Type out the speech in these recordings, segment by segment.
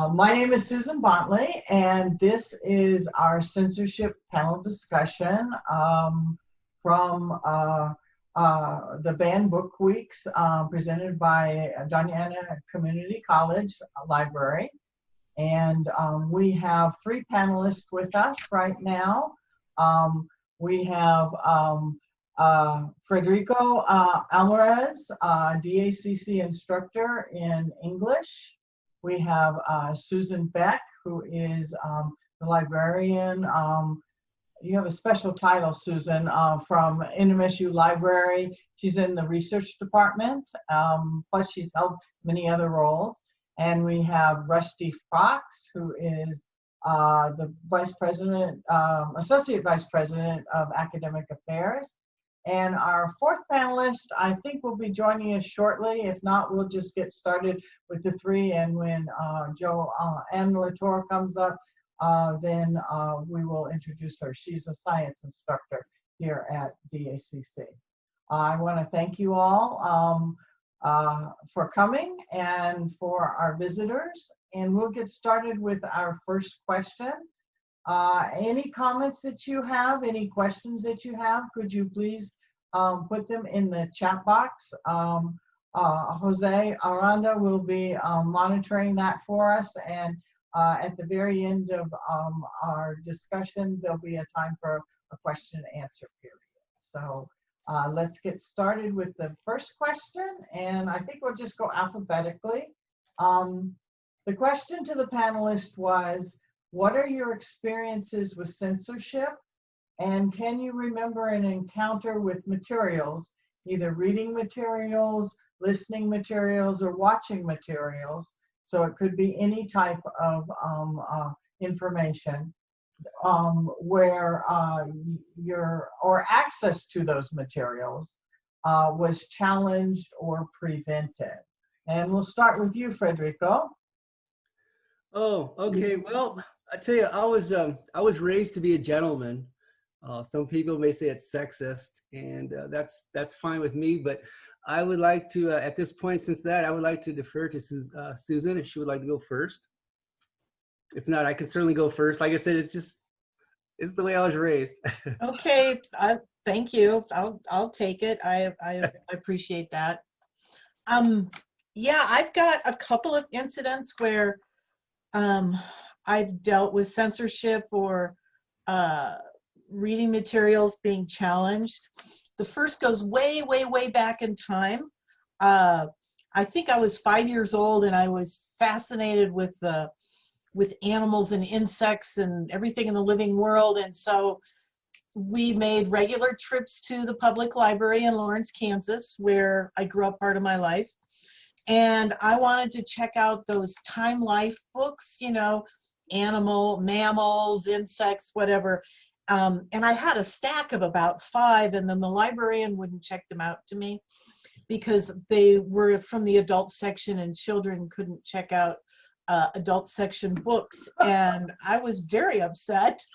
My name is Susan Bontley, and this is our censorship panel discussion from the Banned Book Weeks presented by 𝘍𝘦𝘤𝘬𝘳 Community College Library. And we have three panelists with us right now. We have 𝘍𝘦𝘥𝘦𝘳𝘪, DACC instructor in English. We have Susan Beck, who is the librarian. You have a special title, Susan, from NMSU Library. She's in the research department, plus she's held many other roles. And we have Rusty Fox, who is the Vice President, Associate Vice President of Academic Affairs. And our fourth panelist, I think, will be joining us shortly. If not, we'll just get started with the three. And when 𝘍𝘦𝘤𝘬𝘳𝘪 comes up, then we will introduce her. She's a science instructor here at DACC. I want to thank you all for coming and for our visitors. And we'll get started with our first question. Any comments that you have, any questions that you have, could you please put them in the chat box? Jose Aranda will be monitoring that for us, and at the very end of our discussion, there'll be a time for a question and answer period. So let's get started with the first question, and I think we'll just go alphabetically. The question to the panelists was, what are your experiences with censorship? And can you remember an encounter with materials, either reading materials, listening materials, or watching materials? So it could be any type of information where or access to those materials was challenged or prevented. And we'll start with you, Frederico. Oh, okay. Well, I tell you, I was raised to be a gentleman. Some people may say it's sexist, and that's fine with me. But I would like to, at this point, I would like to defer to Susan if she would like to go first. If not, I can certainly go first. Like I said, it's the way I was raised. Okay, thank you. I'll take it. I appreciate that. Yeah, I've got a couple of incidents where I've dealt with censorship or reading materials being challenged. The first goes way, way, way back in time. I think I was 5 years old, and I was fascinated with animals and insects and everything in the living world. And so we made regular trips to the public library in Lawrence, Kansas, where I grew up part of my life. And I wanted to check out those Time Life books, you know, mammals, insects, whatever. And I had a stack of about 5, and then the librarian wouldn't check them out to me because they were from the adult section and children couldn't check out adult section books. And I was very upset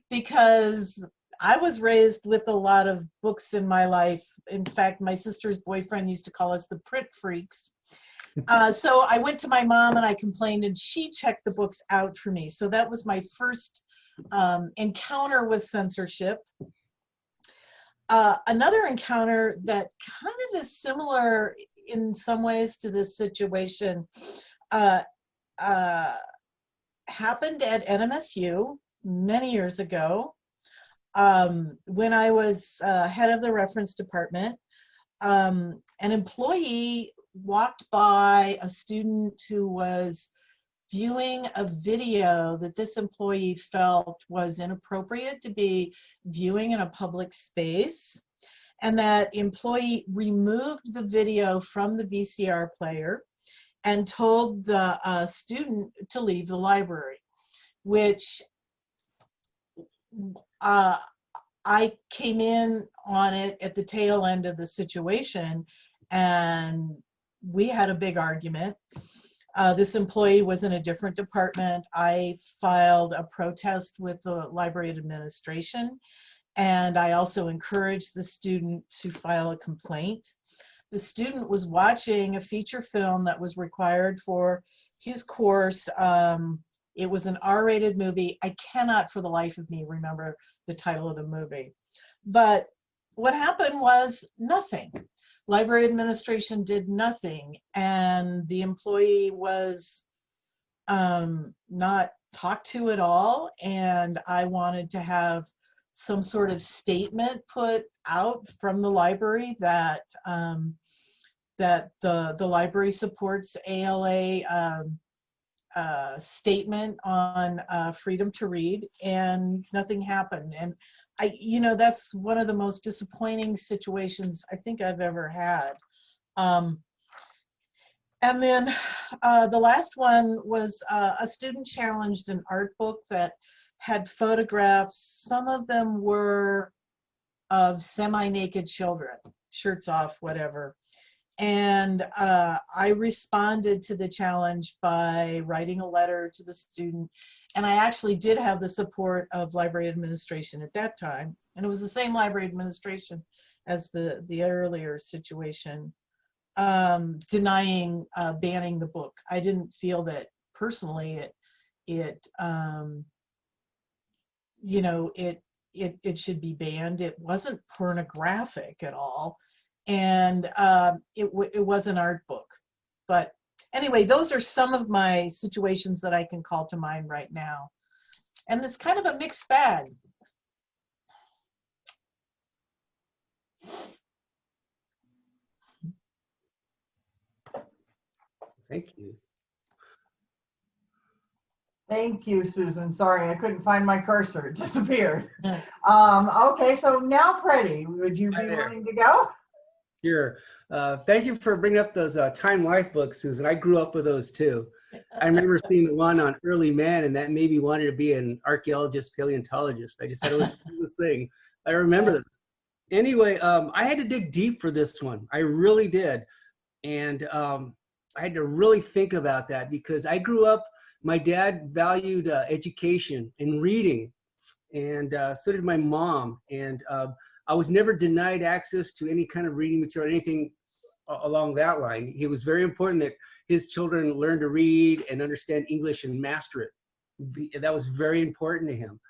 because I was raised with a lot of books in my life. In fact, my sister's boyfriend used to call us the print freaks. So I went to my mom and I complained, and she checked the books out for me. So that was my first encounter with censorship. Another encounter that kind of is similar in some ways to this situation happened at NMSU many years ago. When I was head of the reference department, an employee walked by a student who was viewing a video that this employee felt was inappropriate to be viewing in a public space, and that employee removed the video from the VCR player and told the student to leave the library, which I came in on it at the tail end of the situation, and we had a big argument. This employee was in a different department. I filed a protest with the library administration, and I also encouraged the student to file a complaint. the student was watching a feature film that was required for his course. It was an R-rated movie. I cannot for the life of me remember the title of the movie. But what happened was nothing. Library administration did nothing, and the employee was not talked to at all. And I wanted to have some sort of statement put out from the library that that the library supports ALA statement on freedom to read, and nothing happened. And that's one of the most disappointing situations I think I've ever had. And then the last one was a student challenged an art book that had photographs. Some of them were of semi-naked children, shirts off, whatever. And I responded to the challenge by writing a letter to the student. And I actually did have the support of library administration at that time. And it was the same library administration as the earlier situation, denying banning the book. I didn't feel that personally it should be banned. It wasn't pornographic at all. And it was an art book. But anyway, those are some of my situations that I can call to mind right now. And it's kind of a mixed bag. Thank you. Thank you, Susan. Sorry, I couldn't find my cursor. It disappeared. Okay, so now Freddie, would you be willing to go? Sure. Thank you for bringing up those Time Life books, Susan. I grew up with those too. I remember seeing the one on early man, and that made me wanted to be an archaeologist, paleontologist. I just thought it was the coolest thing. I remember this. Anyway, I had to dig deep for this one. I really did. And I had to really think about that because I grew up, my dad valued education and reading, and so did my mom. And I was never denied access to any kind of reading material, anything along that line. It was very important that his children learn to read and understand English and master it. That was very important to him.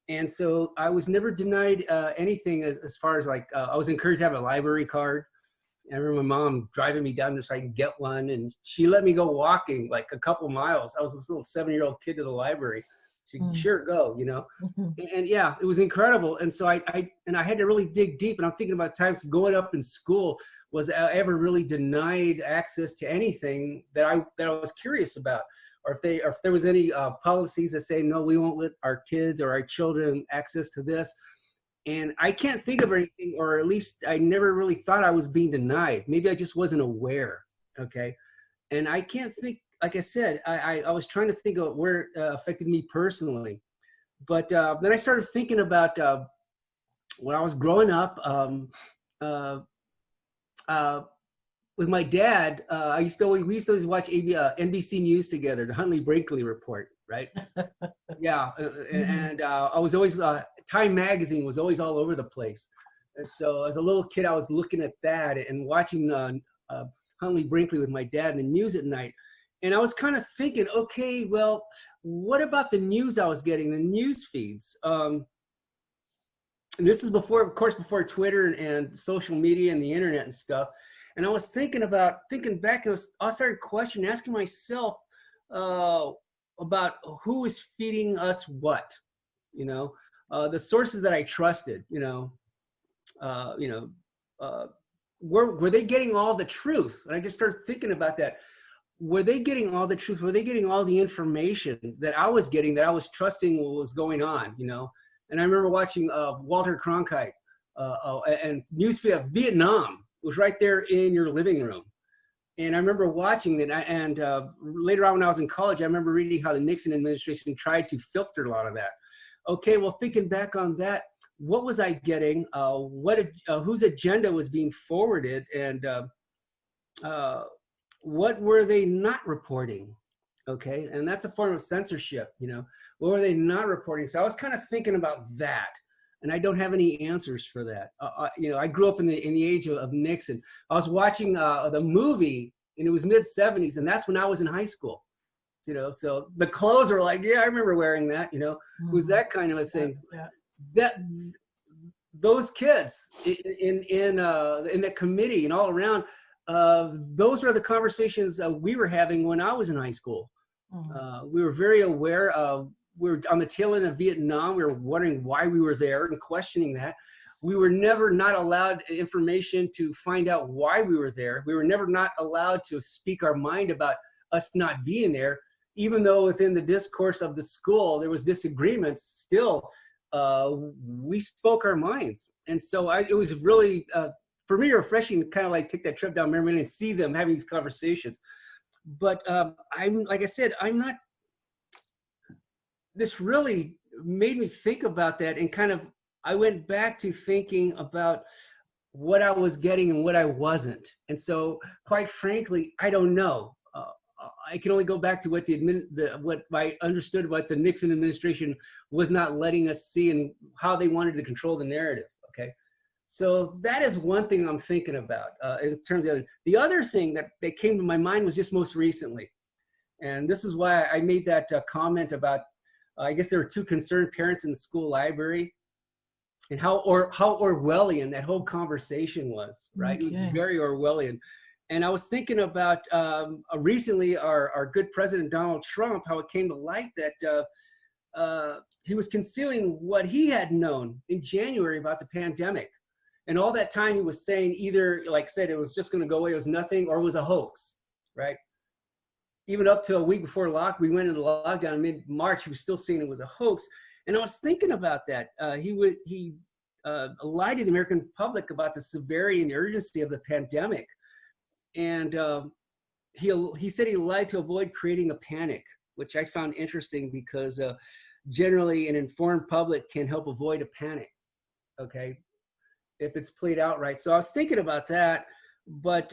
And so I was never denied anything as far as like, I was encouraged to have a library card. I remember my mom driving me down there so I could get one, and she let me go walking like a couple miles. I was this little 7-year-old kid to the library. She said, sure, go, and yeah, it was incredible. And so I had to really dig deep, and I'm thinking about times growing up in school, was I ever really denied access to anything that I was curious about, or if there was any policies that say, no, we won't let our kids or our children access to this. And I can't think of anything, or at least I never really thought I was being denied. Maybe I just wasn't aware, okay? And I can't think, like I said, I was trying to think of where it affected me personally. But then I started thinking about when I was growing up with my dad. We used to always watch NBC News together, the 𝘚𝘏𝘥𝘦𝘻 report, right? Yeah, and I was always, Time magazine was always all over the place. And so as a little kid, I was looking at that and watching 𝘚𝘏𝘥𝘦𝘻 with my dad in the news at night. And I was kind of thinking, okay, well, what about the news I was getting, the news feeds? And this is before, of course, before Twitter and social media and the internet and stuff. And I was thinking back, I started questioning, asking myself about who was feeding us what, the sources that I trusted, were they getting all the truth? And I just started thinking about that. Were they getting all the truth? Were they getting all the information that I was getting, that I was trusting what was going on, And I remember watching Walter Cronkite and newsfeed of Vietnam. It was right there in your living room. And I remember watching it. And later on when I was in college, I remember reading how the Nixon administration tried to filter a lot of that. Okay, well, thinking back on that, what was I getting? Whose agenda was being forwarded? And what were they not reporting? Okay, and that's a form of censorship, What were they not reporting? So I was kind of thinking about that. and I don't have any answers for that. You know, I grew up in the age of Nixon. I was watching the movie, and it was mid-'70s, and that's when I was in high school. You know, so the clothes were like, yeah, I remember wearing that. You know, it was that kind of a thing. Yeah. That those kids in that committee and all around, those were the conversations we were having when I was in high school. We were very aware of, we were on the tail end of Vietnam. We were wondering why we were there and questioning that. We were never not allowed information to find out why we were there. We were never not allowed to speak our mind about us not being there, even though within the discourse of the school there was disagreements. Still, we spoke our minds, and so it was really for me refreshing to kind of like take that trip down memory lane and see them having these conversations. But I'm, like I said, I'm not. This really made me think about that, and kind of I went back to thinking about what I was getting and what I wasn't. And so, quite frankly, I don't know. I can only go back to what what I understood what the Nixon administration was not letting us see and how they wanted to control the narrative. Okay, so that is one thing I'm thinking about in terms of the other thing that came to my mind was just most recently, and this is why I made that comment about. I guess there were two concerned parents in the school library, and how Orwellian that whole conversation was, right? Okay. It was very Orwellian. And I was thinking about recently our good President Donald Trump, how it came to light that he was concealing what he had known in January about the pandemic. And all that time he was saying either, like I said, it was just going to go away, it was nothing, or it was a hoax, right? Even up to a week before we went into lockdown in mid-March, he was still saying it was a hoax. And I was thinking about that. He lied to the American public about the severity and the urgency of the pandemic. And he said he lied to avoid creating a panic, which I found interesting because generally an informed public can help avoid a panic, okay, if it's played out right. So I was thinking about that. But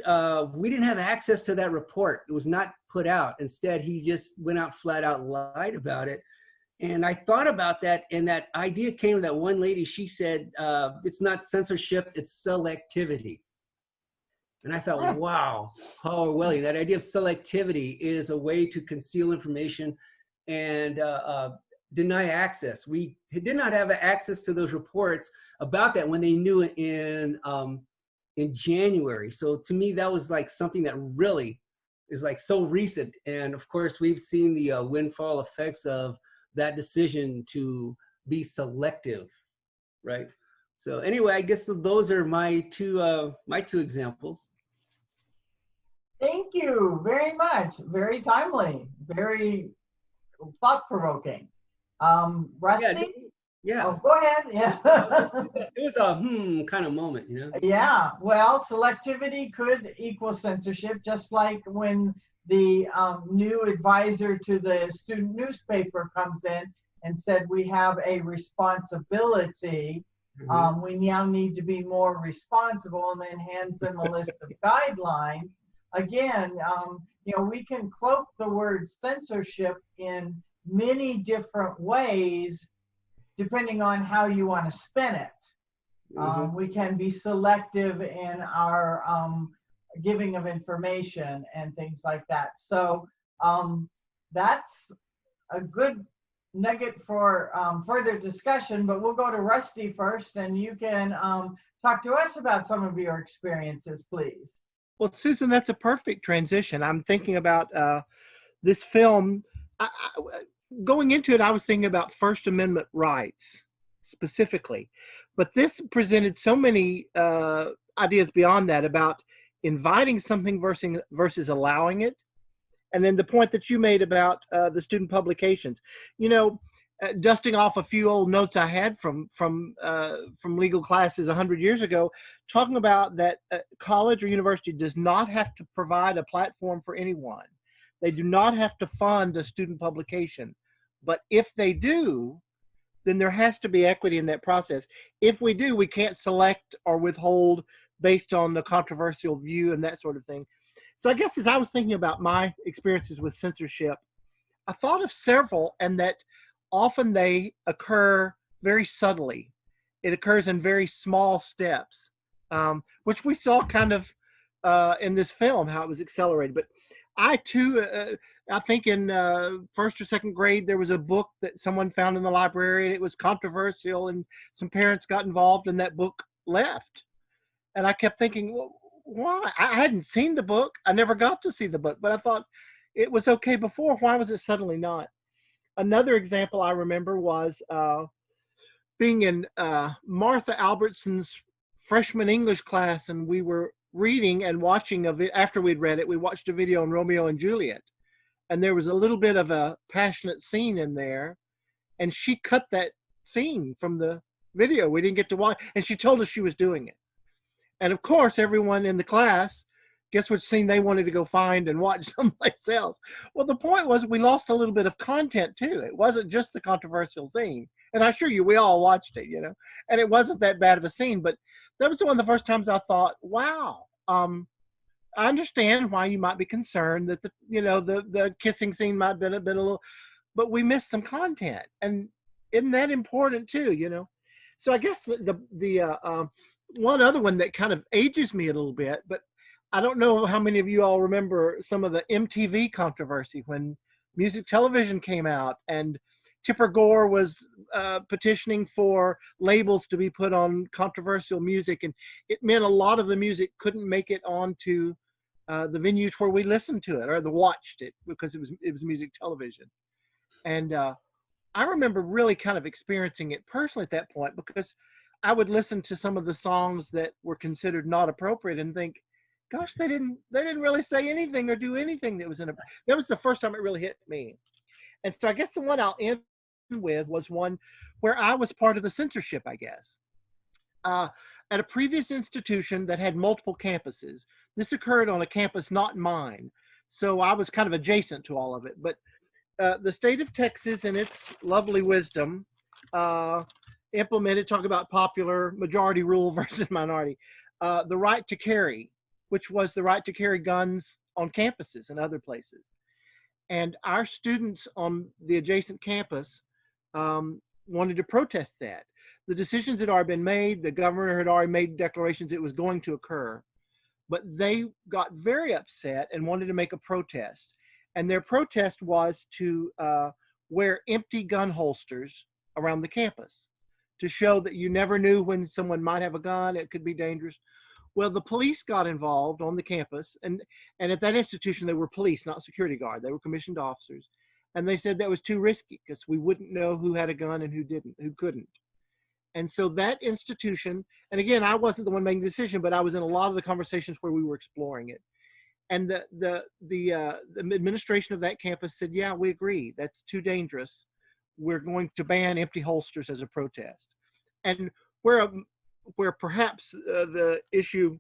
we didn't have access to that report. It was not put out. Instead, he just went out flat out lied about it. And I thought about that, and that idea came to that one lady. She said, it's not censorship, it's selectivity. And I thought, wow, how Orwellian. That idea of selectivity is a way to conceal information and deny access. We did not have access to those reports about that when they knew it in January. So to me, that was like something that really is like so recent. And of course, we've seen the windfall effects of that decision to be selective, right? So anyway, I guess those are my two examples. Thank you very much. Very timely, very thought-provoking. Rusty? Yeah. Oh, go ahead. Yeah. It was a kind of moment, you know? Yeah. Well, selectivity could equal censorship, just like when the new advisor to the student newspaper comes in and said, we have a responsibility. We now need to be more responsible, and then hands them a list of guidelines. Again, you know, we can cloak the word censorship in many different ways, depending on how you want to spin it. We can be selective in our giving of information and things like that. So that's a good nugget for further discussion, but we'll go to Rusty first, and you can talk to us about some of your experiences, please. Well, Susan, that's a perfect transition. I'm thinking about this film. Going into it, I was thinking about First Amendment rights specifically, but this presented so many ideas beyond that about inviting something versus allowing it. And then the point that you made about the student publications, you know, dusting off a few old notes I had from legal classes 100 years ago, talking about that college or university does not have to provide a platform for anyone. They do not have to fund a student publication. But if they do, then there has to be equity in that process. If we do, we can't select or withhold based on the controversial view and that sort of thing. So I guess as I was thinking about my experiences with censorship, I thought of several, and that often they occur very subtly. it occurs in very small steps, which we saw kind of in this film, how it was accelerated. But I too, I think in first or second grade, there was a book that someone found in the library, and it was controversial, and some parents got involved, and that book left. And I kept thinking, well, why? I hadn't seen the book. I never got to see the book, but I thought it was okay before. Why was it suddenly not? Another example I remember was being in Martha Albertson's freshman English class, and we were reading and watching after we'd read it, we watched a video on Romeo and Juliet, and there was a little bit of a passionate scene in there, and she cut that scene from the video. We didn't get to watch, and she told us she was doing it. And of course, everyone in the class, guess which scene they wanted to go find and watch someplace else. Well, the point was we lost a little bit of content too. It wasn't just the controversial scene. And I assure you, we all watched it, you know, and it wasn't that bad of a scene, but that was one of the first times I thought, wow, I understand why you might be concerned that the kissing scene might have been a little, but we missed some content. And isn't that important too, you know? So I guess the one other one that kind of ages me a little bit, but I don't know how many of you all remember some of the MTV controversy when music television came out, and Tipper Gore was petitioning for labels to be put on controversial music, and it meant a lot of the music couldn't make it onto the venues where we listened to it or watched it because it was music television. And I remember really kind of experiencing it personally at that point, because I would listen to some of the songs that were considered not appropriate and think, gosh, they didn't really say anything or do anything that was inappropriate. That was the first time it really hit me. And so I guess the one I'll end with was one where I was part of the censorship, I guess. At a previous institution that had multiple campuses. This occurred on a campus not mine, so I was kind of adjacent to all of it. But the state of Texas, in its lovely wisdom, implemented, talk about popular majority rule versus minority, the right to carry, which was the right to carry guns on campuses and other places. And our students on the adjacent campus wanted to protest that. The decisions had already been made. The governor had already made declarations it was going to occur. But they got very upset and wanted to make a protest. And their protest was to wear empty gun holsters around the campus to show that you never knew when someone might have a gun, it could be dangerous. Well, the police got involved on the campus, and at that institution, they were police, not security guard. They were commissioned officers. And they said that was too risky because we wouldn't know who had a gun and who didn't, who couldn't. And so that institution, and again, I wasn't the one making the decision, but I was in a lot of the conversations where we were exploring it. And the administration of that campus said, yeah, we agree, that's too dangerous. We're going to ban empty holsters as a protest. And where perhaps the issue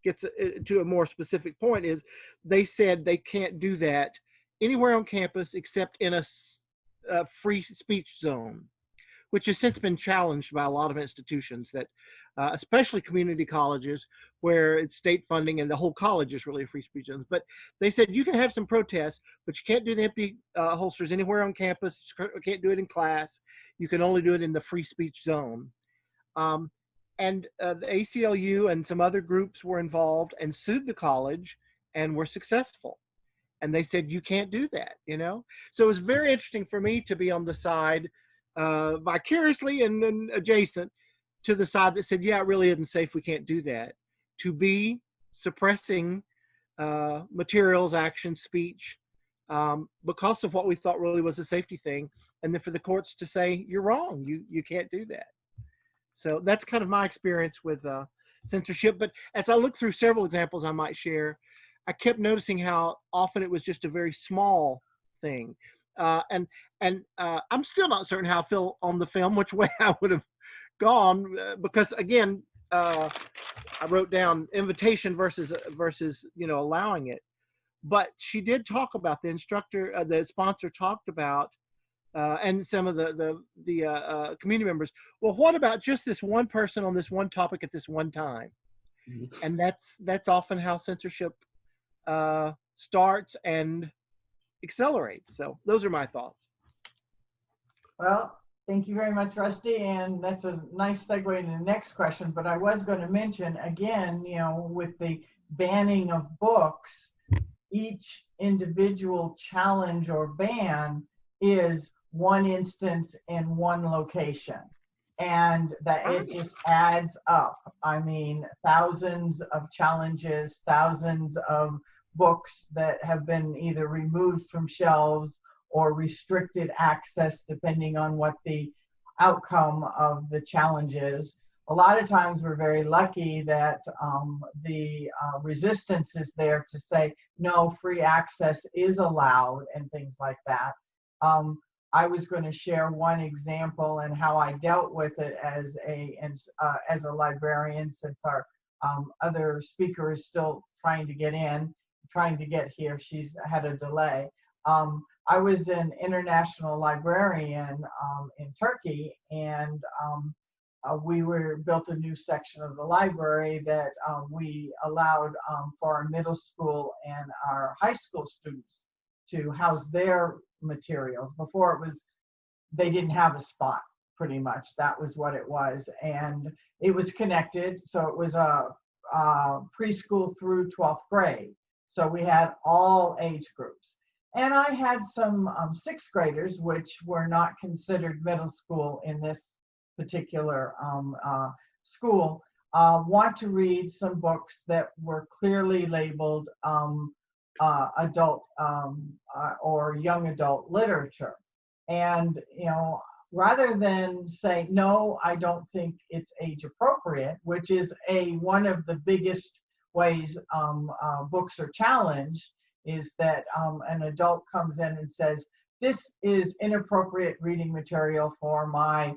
gets to a more specific point is they said they can't do that anywhere on campus except in a free speech zone, which has since been challenged by a lot of institutions that, especially community colleges where it's state funding and the whole college is really a free speech zone. But they said you can have some protests, but you can't do the empty holsters anywhere on campus. You can't do it in class. You can only do it in the free speech zone. And the ACLU and some other groups were involved and sued the college and were successful. And they said, you can't do that, you know? So it was very interesting for me to be on the side vicariously and adjacent to the side that said, yeah, it really isn't safe, we can't do that. To be suppressing materials, action, speech, because of what we thought really was a safety thing. And then for the courts to say, you're wrong, you can't do that. So that's kind of my experience with censorship. But as I look through several examples I might share, I kept noticing how often it was just a very small thing. And I'm still not certain how I feel on the film, which way I would have gone, because again, I wrote down invitation versus allowing it. But she did talk about the instructor, the sponsor talked about, and some of the community members. Well, what about just this one person on this one topic at this one time? Mm-hmm. And that's often how censorship starts and accelerates. So those are my thoughts. Well, Thank you very much, Rusty. And that's a nice segue into the next question. But I was going to mention again, you know, with the banning of books, each individual challenge or ban is one instance in one location. And that it just adds up. I mean, thousands of challenges, thousands of books that have been either removed from shelves or restricted access depending on what the outcome of the challenge is. A lot of times we're very lucky that the resistance is there to say, no, free access is allowed and things like that. I was going to share one example and how I dealt with it as a librarian, since our other speaker is still trying to get here. She's had a delay. I was an international librarian in Turkey, and we built a new section of the library that we allowed for our middle school and our high school students to house their materials. Before it was, they didn't have a spot, pretty much. That was what it was. And it was connected. So it was a preschool through 12th grade. So we had all age groups. And I had some sixth graders, which were not considered middle school in this particular school, want to read some books that were clearly labeled adult or young adult literature. And, you know, rather than say, no, I don't think it's age appropriate, which is one of the biggest ways books are challenged, is that an adult comes in and says, this is inappropriate reading material for my,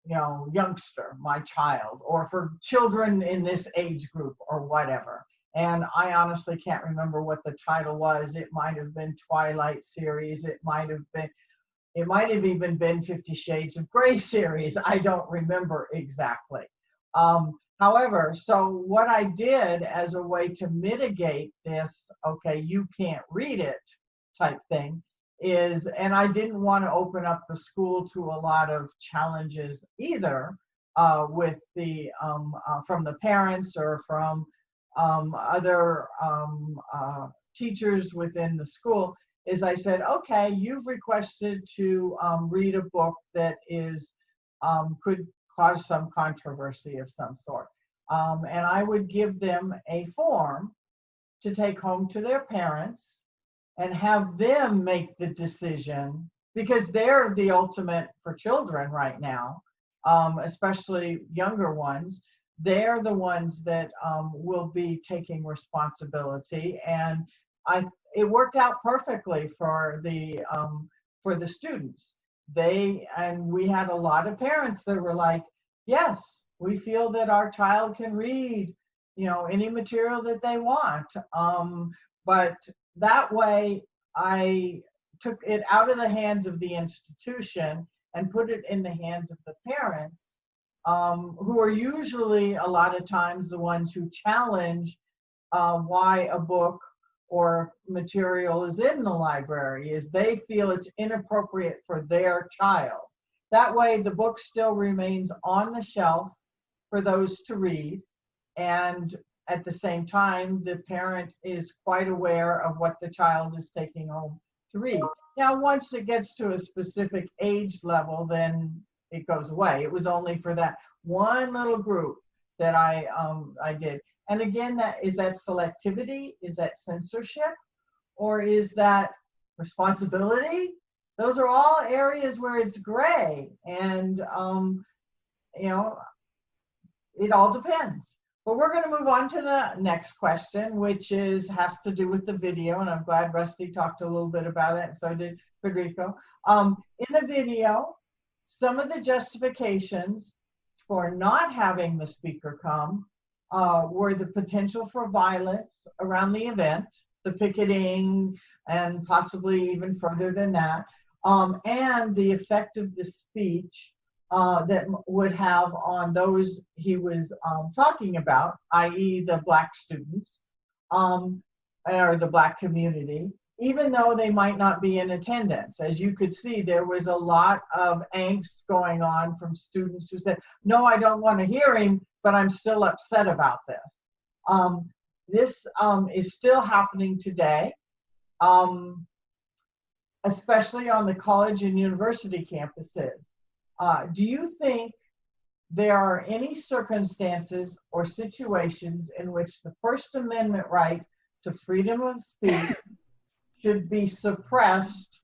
you know, youngster, my child, or for children in this age group or whatever. And I honestly can't remember what the title was. It might have been Twilight series. It might have even been 50 Shades of Grey series. I don't remember exactly. However, so what I did as a way to mitigate this, okay, you can't read it type thing, is, and I didn't want to open up the school to a lot of challenges either with the, from the parents or from other teachers within the school, is I said, okay, you've requested to read a book that is, could cause some controversy of some sort. And I would give them a form to take home to their parents and have them make the decision, because they're the ultimate for children right now, especially younger ones. They're the ones that will be taking responsibility. And it worked out perfectly for the students. We had a lot of parents that were like, yes, we feel that our child can read, you know, any material that they want. But that way, I took it out of the hands of the institution and put it in the hands of the parents, who are usually a lot of times the ones who challenge why a book or material is in the library, is they feel it's inappropriate for their child. That way the book still remains on the shelf for those to read, and at the same time the parent is quite aware of what the child is taking home to read. Now once it gets to a specific age level, then it goes away. It was only for that one little group that I did. And again, is that selectivity? Is that censorship? Or is that responsibility? Those are all areas where it's gray. And, you know, it all depends. But we're going to move on to the next question, which has to do with the video. And I'm glad Rusty talked a little bit about it, and so did Federico. In the video, some of the justifications for not having the speaker come were the potential for violence around the event, the picketing, and possibly even further than that, and the effect of the speech that would have on those he was talking about, i.e. the Black students or the Black community, even though they might not be in attendance. As you could see, there was a lot of angst going on from students who said, no, I don't want to hear him, but I'm still upset about this. This is still happening today, especially on the college and university campuses. Do you think there are any circumstances or situations in which the First Amendment right to freedom of speech should be suppressed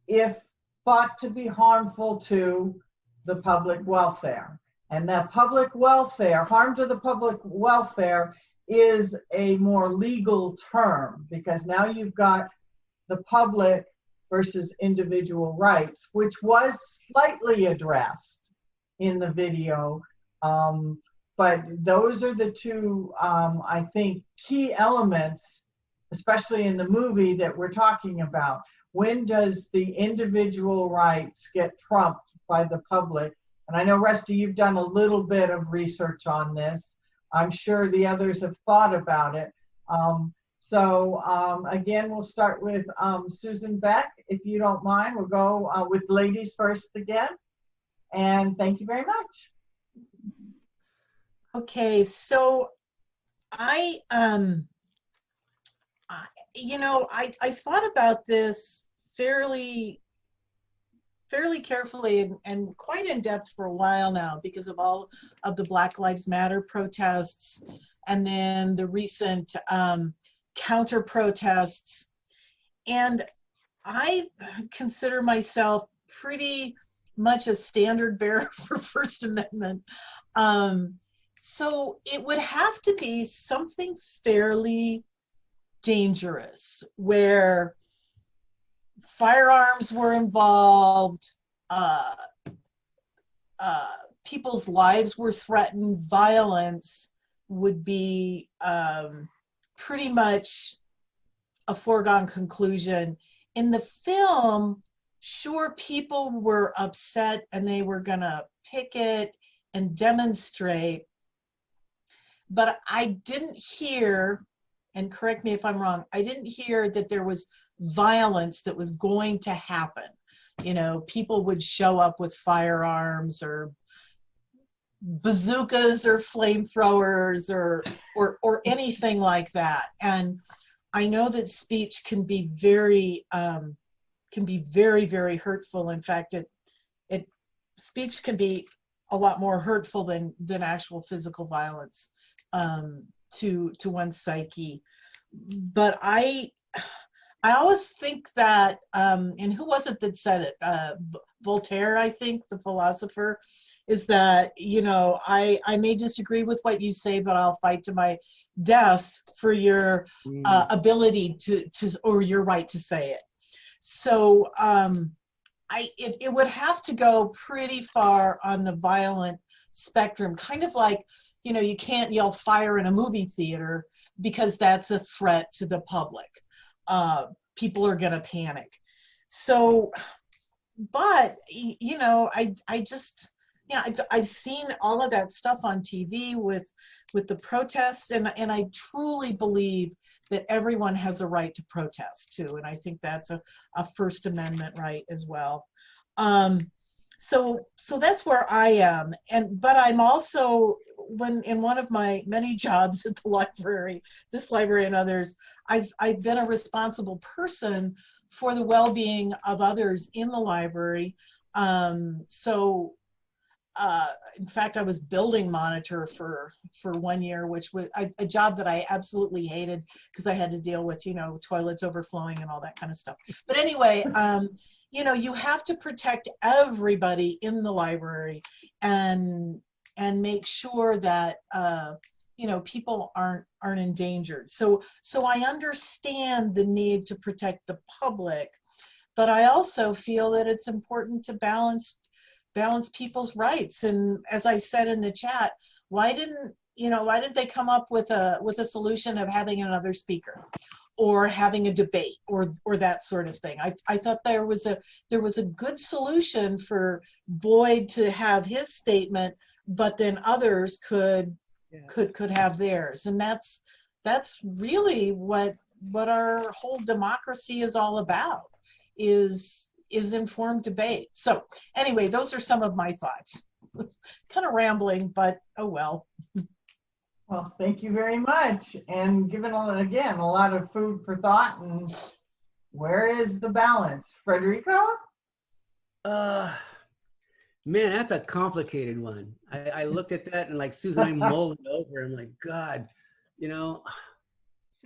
if thought to be harmful to the public welfare? And that public welfare, harm to the public welfare, is a more legal term, because now you've got the public versus individual rights, which was slightly addressed in the video. But those are the two, I think, key elements, especially in the movie, that we're talking about. When does the individual rights get trumped by the public? And I know, Rusty, you've done a little bit of research on this. I'm sure the others have thought about it. Again, we'll start with Susan Beck, if you don't mind. We'll go with ladies first again. And thank you very much. Okay, so I thought about this fairly carefully and quite in depth for a while now, because of all of the Black Lives Matter protests and then the recent counter protests. And I consider myself pretty much a standard bearer for First Amendment. So it would have to be something fairly dangerous, where firearms were involved, people's lives were threatened, violence would be pretty much a foregone conclusion. In the film, sure, people were upset and they were gonna picket and demonstrate, but I didn't hear, and correct me if I'm wrong, I didn't hear that there was violence that was going to happen. You know, people would show up with firearms or bazookas or flamethrowers or anything like that. And I know that speech can be very, very hurtful. In fact, speech can be a lot more hurtful than actual physical violence to one's psyche. But I always think that, and who was it that said it? Voltaire, I think, the philosopher, is that, you know, I may disagree with what you say, but I'll fight to my death for your ability to or your right to say it. So it would have to go pretty far on the violent spectrum, kind of like, you know, you can't yell fire in a movie theater because that's a threat to the public. People are gonna panic. So, but, you know, I've seen all of that stuff on TV with the protests, and I truly believe that everyone has a right to protest too. And I think that's a First Amendment right as well. So that's where I am. But I'm also, in one of my many jobs at the library, this library and others, I've been a responsible person for the well-being of others in the library. In fact, I was building monitor for 1 year, which was a job that I absolutely hated, because I had to deal with, you know, toilets overflowing and all that kind of stuff. But anyway, you know, you have to protect everybody in the library and make sure that you know, people aren't endangered. So I understand the need to protect the public, but I also feel that it's important to balance people's rights. And as I said in the chat, why didn't they come up with a solution of having another speaker or having a debate or that sort of thing? I thought there was a good solution for Boyd to have his statement, but then others could have theirs. And that's really what what our whole democracy is all about, is informed debate. So anyway, those are some of my thoughts. Kind of rambling, but oh well. Well, thank you very much. And given, again, a lot of food for thought. And where is the balance? Frederica? Man, that's a complicated one. I looked at that and like Susan, I mulled it over. I'm like, God, you know.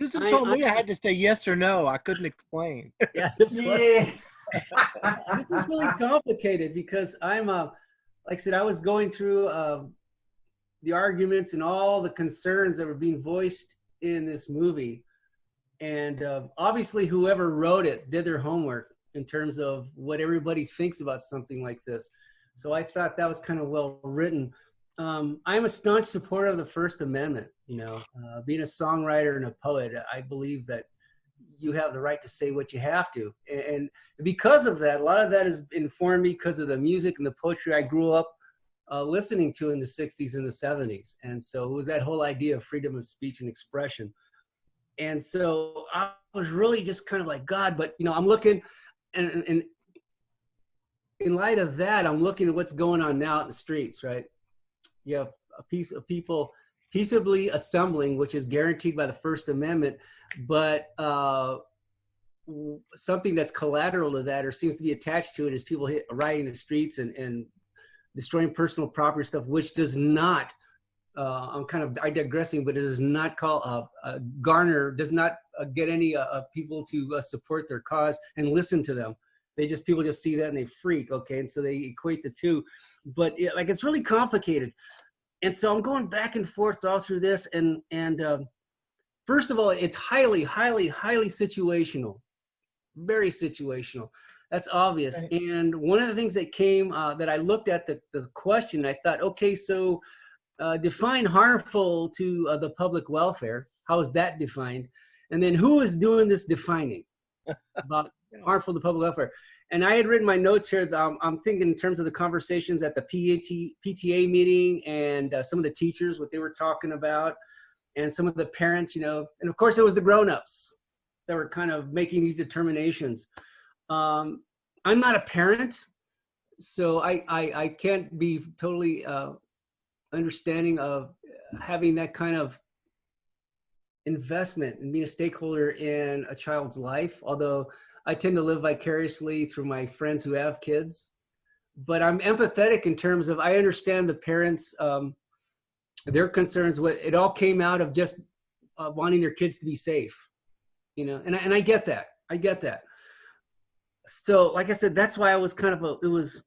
Susan told me I had to say yes or no. I couldn't explain. Yeah, this is really Yeah. complicated because I'm like I said, I was going through the arguments and all the concerns that were being voiced in this movie. And obviously whoever wrote it did their homework in terms of what everybody thinks about something like this. So I thought that was kind of well written. I'm a staunch supporter of the First Amendment. You know, being a songwriter and a poet, I believe that you have the right to say what you have to. And because of that, a lot of that has informed me because of the music and the poetry I grew up listening to in the 60s and the 70s. And so it was that whole idea of freedom of speech and expression. And so I was really just kind of like, God, but, you know, I'm looking and in light of that, I'm looking at what's going on now in the streets, right? You have a piece of people peaceably assembling, which is guaranteed by the First Amendment, but something that's collateral to that or seems to be attached to it is people rioting the streets and destroying personal property stuff, which does not, I'm digressing, but it does not garner, does not get any people to support their cause and listen to them. People just see that and they freak, okay? And so they equate the two. But it's really complicated. And so I'm going back and forth all through this. And first of all, it's highly, highly, highly situational, very situational. That's obvious. Right. And one of the things that came, that I looked at the question, I thought, okay, so define harmful to the public welfare. How is that defined? And then who is doing this defining about harmful to public welfare? And I had written my notes here. I'm thinking in terms of the conversations at the PTA meeting and some of the teachers, what they were talking about, and some of the parents, you know, and of course it was the grown-ups that were kind of making these determinations. I'm not a parent, so I can't be totally understanding of having that kind of investment and being a stakeholder in a child's life, although I tend to live vicariously through my friends who have kids. But I'm empathetic in terms of, I understand the parents, their concerns. It all came out of just wanting their kids to be safe, you know, and I get that. I get that. So like I said, that's why I was kind of, it was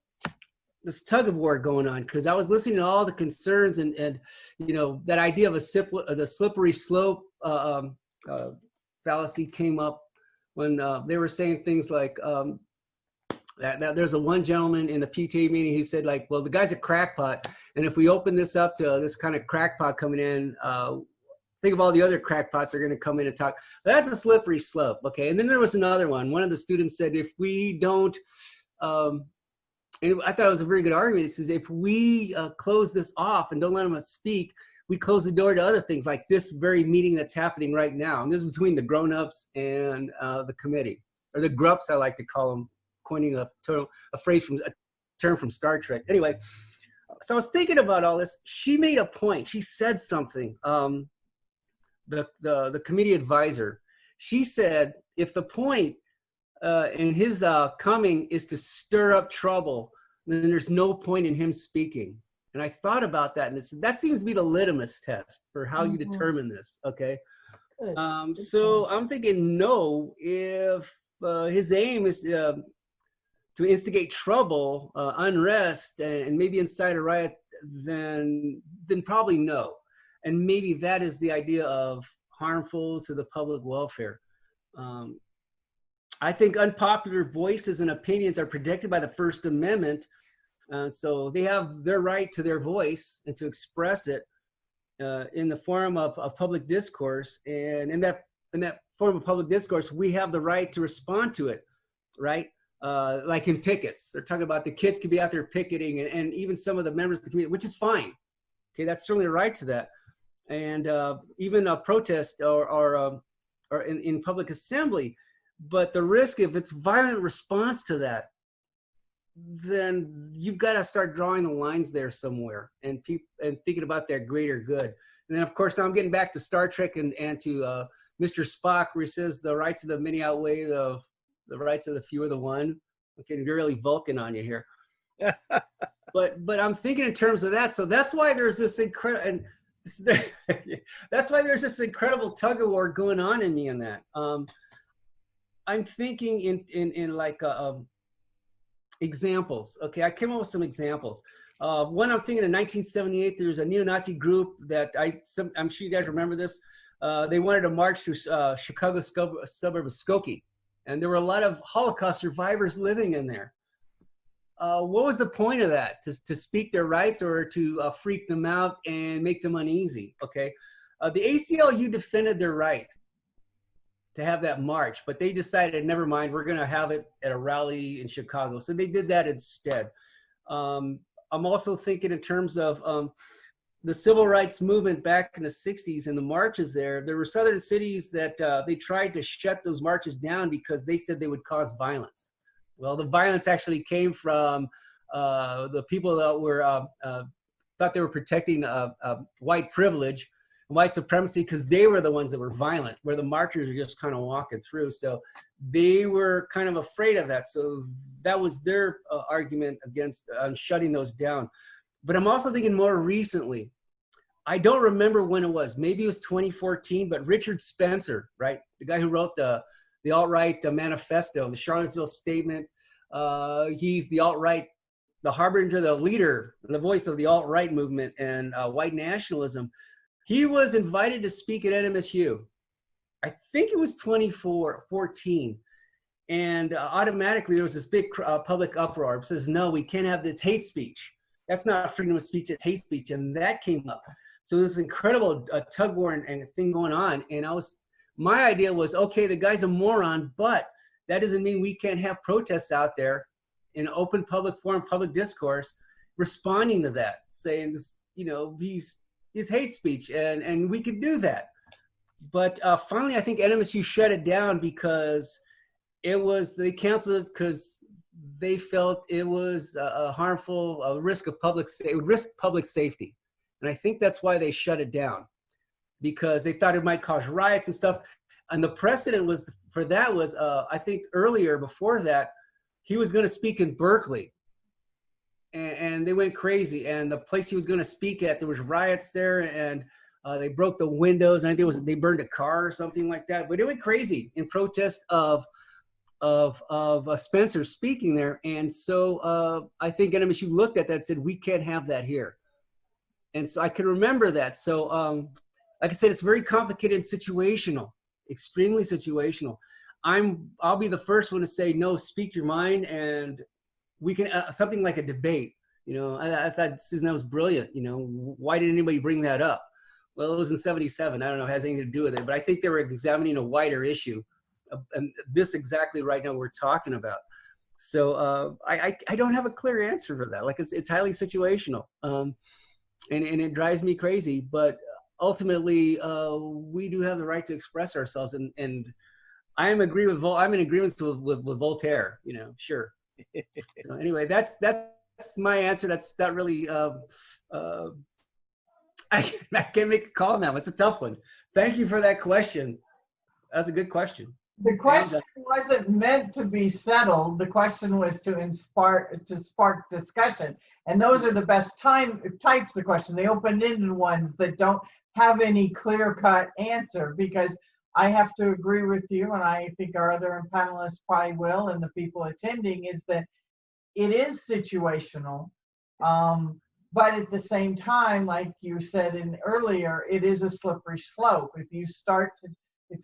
this tug of war going on, because I was listening to all the concerns and you know, that idea of the slippery slope fallacy came up when they were saying things like that there's one gentleman in the PTA meeting, he said like, well, the guy's a crackpot, and if we open this up to this kind of crackpot coming in, think of all the other crackpots that are going to come in and talk. That's a slippery slope, okay? And then there was another one. One of the students said, if we don't, and I thought it was a very good argument. It says, if we close this off and don't let them speak, we close the door to other things like this very meeting that's happening right now. And this is between the grown-ups and the committee, or the grups, I like to call them, coining a term from Star Trek. Anyway, so I was thinking about all this. She made a point. She said something, the committee advisor. She said, if the point in his coming is to stir up trouble, then there's no point in him speaking. And I thought about that, and that seems to be the litmus test for how you determine this, okay? So I'm thinking, no, if his aim is to instigate trouble, unrest, and maybe incite a riot, then probably no. And maybe that is the idea of harmful to the public welfare. I think unpopular voices and opinions are protected by the First Amendment. So they have their right to their voice and to express it in the form of public discourse. And in that form of public discourse, we have the right to respond to it, right? Like in pickets, they're talking about the kids could be out there picketing, and even some of the members of the community, which is fine. Okay, that's certainly a right to that. And even a protest or or in public assembly. But the risk, if it's violent response to that, then you've got to start drawing the lines there somewhere and thinking about that greater good. And then, of course, now I'm getting back to Star Trek and to Mr. Spock, where he says the rights of the many outweigh the rights of the few or the one. Okay, you're really Vulcan on you here. But I'm thinking in terms of that. So that's why there's this incredible, that's why there's this incredible tug of war going on in me in that. I'm thinking in like examples. Okay, I came up with some examples. One, I'm thinking in 1978, there was a neo-Nazi group that I'm sure you guys remember this. They wanted to march through Chicago suburb of Skokie, and there were a lot of Holocaust survivors living in there. What was the point of that? To speak their rights or to freak them out and make them uneasy? Okay, the ACLU defended their right to have that march, but they decided, never mind, we're going to have it at a rally in Chicago. So they did that instead. I'm also thinking in terms of the civil rights movement back in the 60s and the marches there. There were southern cities that they tried to shut those marches down because they said they would cause violence. Well, the violence actually came from the people that were thought they were protecting white privilege, white supremacy, because they were the ones that were violent, where the marchers were just kind of walking through. So they were kind of afraid of that. So that was their argument against shutting those down. But I'm also thinking more recently. I don't remember when it was. Maybe it was 2014, but Richard Spencer, right? The guy who wrote the alt-right manifesto, the Charlottesville Statement. He's the alt-right, the harbinger, the leader, the voice of the alt-right movement and white nationalism. He was invited to speak at NMSU. I think it was 2014. And automatically there was this big public uproar. It says, no, we can't have this hate speech. That's not freedom of speech, it's hate speech. And that came up. So this incredible tug war and thing going on. And my idea was, okay, the guy's a moron, but that doesn't mean we can't have protests out there in open public forum, public discourse, responding to that, saying, you know, he's hate speech, and we could do that. But finally, I think NMSU shut it down because they canceled it because they felt it was a harmful, risk of public safety. And I think that's why they shut it down, because they thought it might cause riots and stuff. And the precedent for that was, I think earlier before that, he was going to speak in Berkeley. And they went crazy. And the place he was going to speak at, there was riots there, and they broke the windows. And I think they burned a car or something like that. But it went crazy in protest of Spencer speaking there. And so I think NMSU looked at that and said, we can't have that here. And so I can remember that. So like I said, it's very complicated and situational, extremely situational. I'll be the first one to say, no, speak your mind, and we can, something like a debate. You know, I thought, Susan, that was brilliant. You know, why did anybody bring that up? Well, it was in '77. I don't know, it has anything to do with it, but I think they were examining a wider issue. And this exactly right now we're talking about. So I don't have a clear answer for that. Like it's highly situational. And it drives me crazy, but ultimately we do have the right to express ourselves. And I'm in agreement with Voltaire, you know, sure. So anyway, that's my answer. That's not really, I can't make a call now. It's a tough one. Thank you for that question. That's a good question. The question wasn't meant to be settled. The question was to spark discussion. And those are the best types of questions, the open-ended ones that don't have any clear-cut answer, because I have to agree with you, and I think our other panelists probably will, and the people attending, is that it is situational. But at the same time, like you said earlier, it is a slippery slope. If you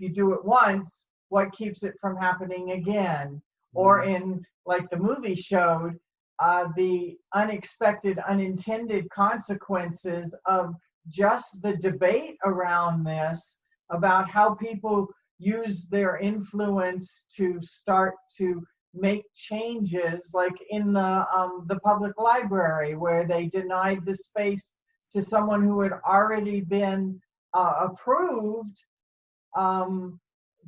do it once, what keeps it from happening again? Or in, like the movie showed, the unexpected, unintended consequences of just the debate around this, about how people use their influence to start to make changes, like in the public library, where they denied the space to someone who had already been approved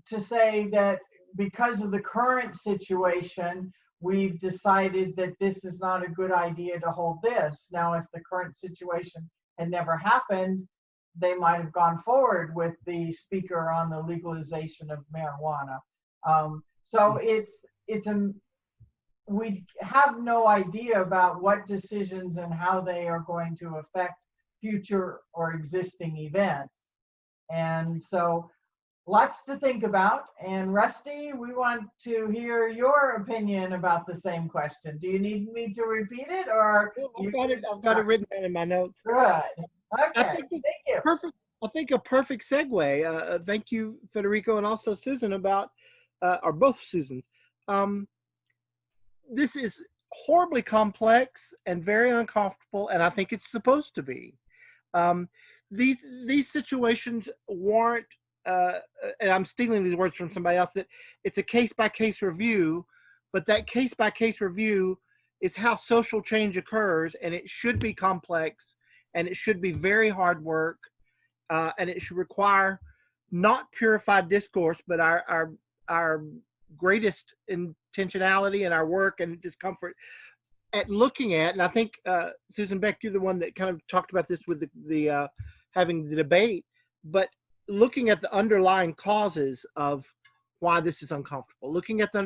to say that because of the current situation, we've decided that this is not a good idea to hold this. Now, if the current situation had never happened, they might have gone forward with the speaker on the legalization of marijuana. So we have no idea about what decisions and how they are going to affect future or existing events. And so lots to think about. And Rusty, we want to hear your opinion about the same question. Do you need me to repeat it, or? I've got it written down in my notes. Good. Okay, thank you. Perfect. I think a perfect segue. Thank you, Federico, and also Susan about, or both Susans. This is horribly complex and very uncomfortable, and I think it's supposed to be. These situations warrant, and I'm stealing these words from somebody else, that it's a case-by-case review, but that case-by-case review is how social change occurs, and it should be complex, and it should be very hard work, and it should require not purified discourse, but our greatest intentionality in our work and discomfort at looking at, and I think Susan Beck, you're the one that kind of talked about this with the having the debate, but looking at the underlying causes of why this is uncomfortable, looking at the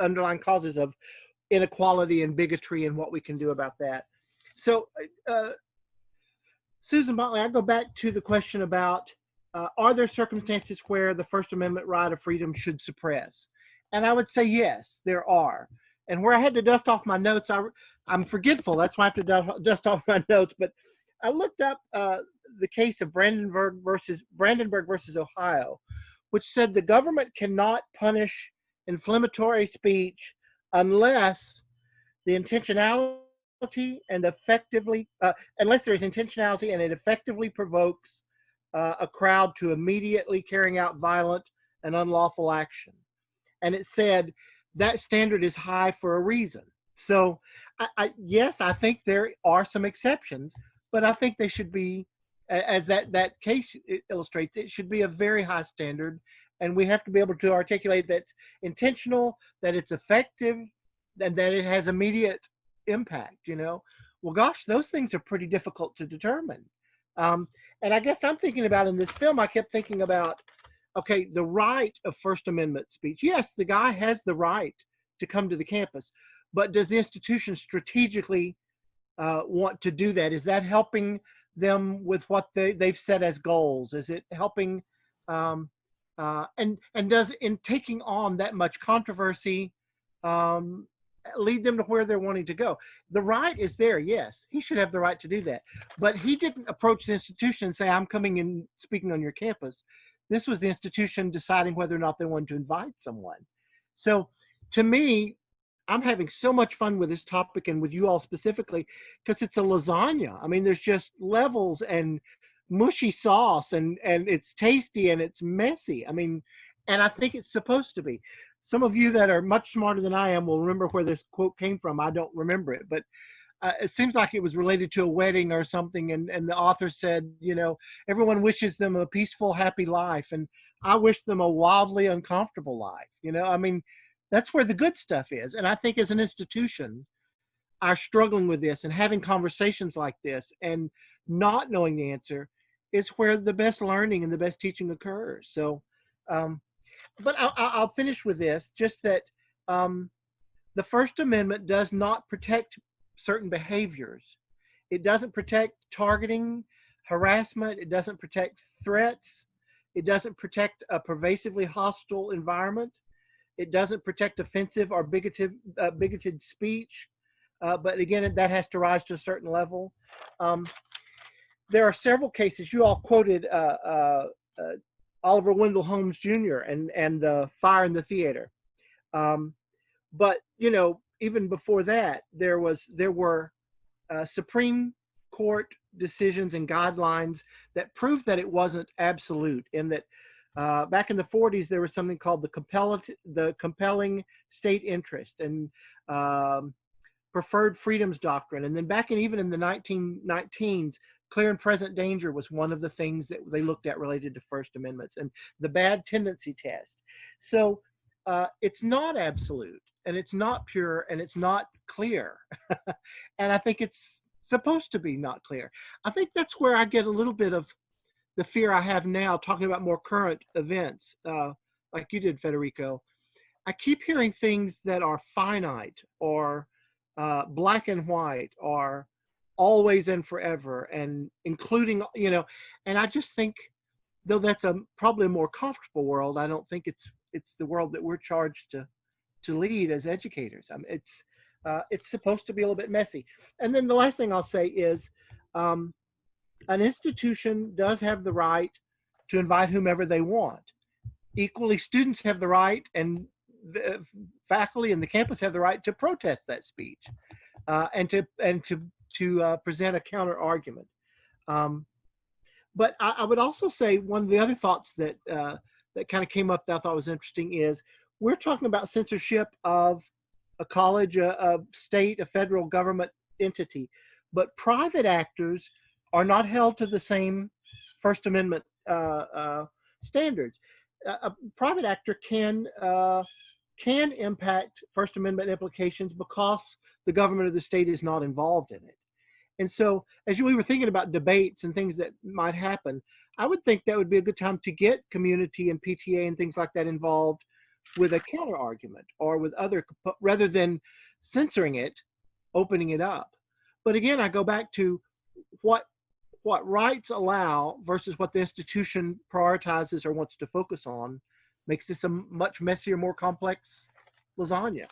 underlying causes of inequality and bigotry and what we can do about that. So Susan Motley, I go back to the question about are there circumstances where the First Amendment right of freedom should suppress? And I would say yes, there are. And where I had to dust off my notes, I'm forgetful. That's why I have to dust off my notes. But I looked up the case of Brandenburg versus Ohio, which said the government cannot punish inflammatory speech unless the intentionality and effectively, unless there's intentionality and it effectively provokes a crowd to immediately carrying out violent and unlawful action. And it said that standard is high for a reason. So yes, I think there are some exceptions, but I think they should be, as that case illustrates, it should be a very high standard. And we have to be able to articulate that it's intentional, that it's effective, and that it has immediate impact, you know? Well, gosh, those things are pretty difficult to determine. And I guess I'm thinking about in this film, I kept thinking about, okay, the right of First Amendment speech. Yes, the guy has the right to come to the campus, but does the institution strategically want to do that? Is that helping them with what they've set as goals? Is it helping, and does in taking on that much controversy lead them to where they're wanting to go? The right is there, yes. He should have the right to do that. But he didn't approach the institution and say, I'm coming and speaking on your campus. This was the institution deciding whether or not they wanted to invite someone. So to me, I'm having so much fun with this topic and with you all specifically, because it's a lasagna. I mean, there's just levels and mushy sauce, and it's tasty and it's messy. I mean, and I think it's supposed to be. Some of you that are much smarter than I am will remember where this quote came from. I don't remember it, but it seems like it was related to a wedding or something. And the author said, you know, everyone wishes them a peaceful, happy life. And I wish them a wildly uncomfortable life. You know, I mean, that's where the good stuff is. And I think as an institution, our struggling with this and having conversations like this and not knowing the answer is where the best learning and the best teaching occurs. So, but I'll finish with this, just that the First Amendment does not protect certain behaviors. It doesn't protect targeting, harassment. It doesn't protect threats. It doesn't protect a pervasively hostile environment. It doesn't protect offensive or bigoted speech. But again, that has to rise to a certain level. There are several cases. You all quoted Oliver Wendell Holmes Jr. and the fire in the theater. But you know, even before that, there were Supreme Court decisions and guidelines that proved that it wasn't absolute, and that back in the 40s there was something called the compelling state interest and preferred freedoms doctrine, and then back even in the 1919s, clear and present danger was one of the things that they looked at related to First Amendments, and the bad tendency test. So it's not absolute, and it's not pure, and it's not clear. And I think it's supposed to be not clear. I think that's where I get a little bit of the fear I have now, talking about more current events, like you did, Federico. I keep hearing things that are finite, or black and white, or always and forever, and including, you know, and I just think, though that's probably a more comfortable world, I don't think it's the world that we're charged to lead as educators. I mean, it's supposed to be a little bit messy. And then the last thing I'll say is, an institution does have the right to invite whomever they want. Equally, students have the right, and the faculty and the campus have the right to protest that speech, and to present a counter argument. But I would also say one of the other thoughts that kind of came up that I thought was interesting is, we're talking about censorship of a college, a state, a federal government entity, but private actors are not held to the same First Amendment standards. A private actor can impact First Amendment implications because the government of the state is not involved in it. And so, as we were thinking about debates and things that might happen, I would think that would be a good time to get community and PTA and things like that involved with a counter argument, or with other, rather than censoring it, opening it up. But again, I go back to what rights allow versus what the institution prioritizes or wants to focus on, makes this a much messier, more complex lasagna.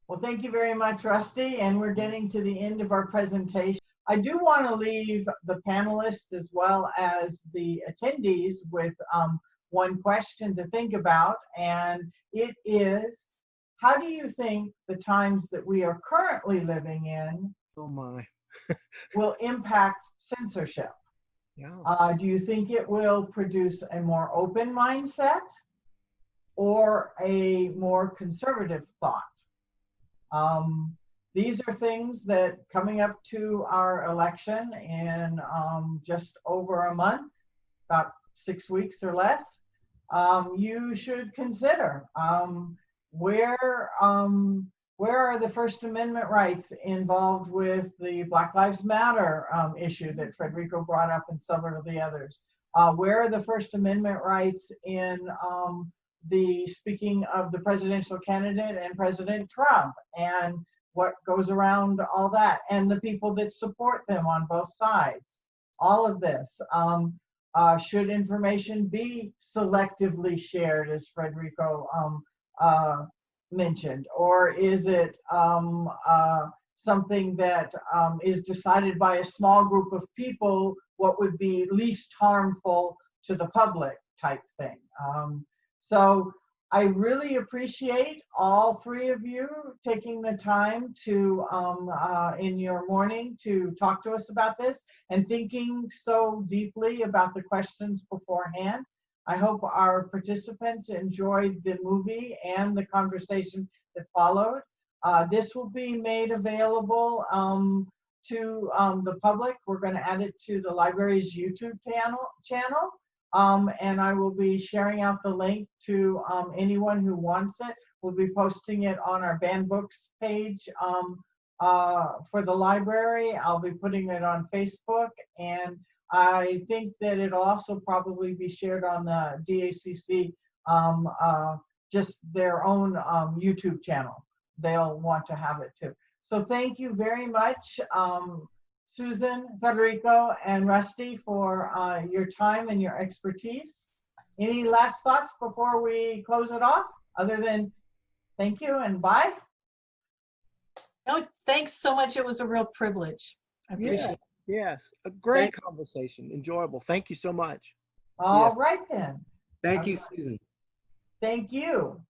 Well, thank you very much, Rusty. And we're getting to the end of our presentation. I do want to leave the panelists as well as the attendees with one question to think about. And it is, how do you think the times that we are currently living in will impact censorship? Yeah. Do you think it will produce a more open mindset or a more conservative thought? These are things that, coming up to our election in just over a month, about 6 weeks or less, you should consider. Where are the First Amendment rights involved with the Black Lives Matter issue that Federico brought up, and several of the others? Where are the First Amendment rights in the speaking of the presidential candidate and President Trump, and what goes around all that, and the people that support them on both sides? All of this. Should information be selectively shared, as Federico mentioned, or is it something that is decided by a small group of people, what would be least harmful to the public type thing? So I really appreciate all three of you taking the time to, in your morning, to talk to us about this and thinking so deeply about the questions beforehand. I hope our participants enjoyed the movie and the conversation that followed. This will be made available to the public. We're going to add it to the library's YouTube channel. And I will be sharing out the link to anyone who wants it. We'll be posting it on our banned books page for the library. I'll be putting it on Facebook, and I think that it'll also probably be shared on the DACC, just their own YouTube channel. They'll want to have it too. So thank you very much, Susan, Federico, and Rusty, for your time and your expertise. Any last thoughts before we close it off, other than thank you and bye? No, thanks so much. It was a real privilege. I appreciate it. Yes, a great conversation, enjoyable. Thank you so much. All right then. Thank you, Susan. Thank you.